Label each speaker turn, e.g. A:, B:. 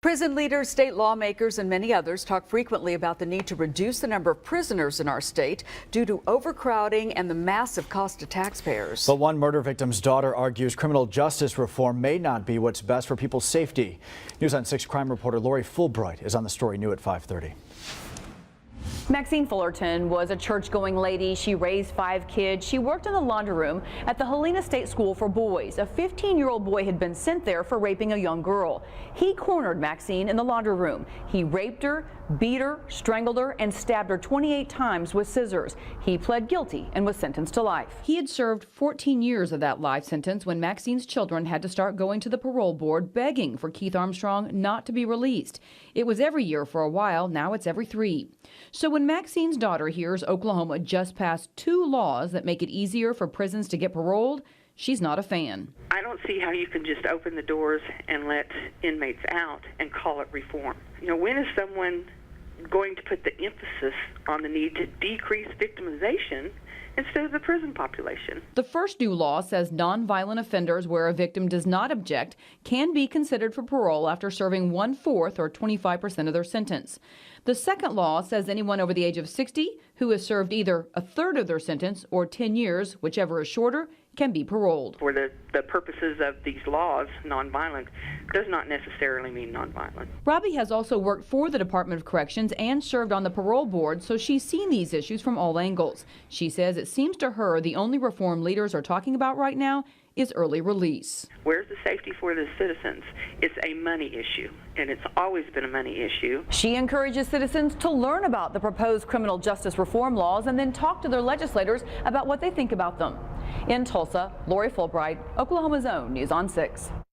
A: Prison leaders, state lawmakers, and many others talk frequently about the need to reduce the number of prisoners in our state due to overcrowding and the massive cost to taxpayers.
B: But one murder victim's daughter argues criminal justice reform may not be what's best for people's safety. News on 6 crime reporter Lori Fulbright is on the story new at 5:30.
C: Maxine Fullerton was a church-going lady. She raised 5 kids. She worked in the laundry room at the Helena State School for Boys. A 15-year-old boy had been sent there for raping a young girl. He cornered Maxine in the laundry room. He raped her, beat her, strangled her, and stabbed her 28 times with scissors. He pled guilty and was sentenced to life. He had served 14 years of that life sentence when Maxine's children had to start going to the parole board begging for Keith Armstrong not to be released. It was every year for a while. Now it's every 3. So when Maxine's daughter hears Oklahoma just passed 2 laws that make it easier for prisons to get paroled, she's not a fan.
D: I don't see how you can just open the doors and let inmates out and call it reform. You know, when is someone going to put the emphasis on the need to decrease victimization instead of the prison population?
C: The first new law says nonviolent offenders where a victim does not object can be considered for parole after serving 1/4 or 25% of their sentence. The second law says anyone over the age of 60 who has served either 1/3 of their sentence or 10 years, whichever is shorter, can be paroled.
D: For the purposes of these laws, nonviolent does not necessarily mean nonviolent.
C: Robbie has also worked for the Department of Corrections and served on the parole board, so she's seen these issues from all angles. She says it seems to her the only reform leaders are talking about right now is early release.
D: Where's the safety for the citizens? It's a money issue, and it's always been a money issue.
C: She encourages citizens to learn about the proposed criminal justice reform laws and then talk to their legislators about what they think about them. In Tulsa, Lori Fulbright, Oklahoma's own News on 6.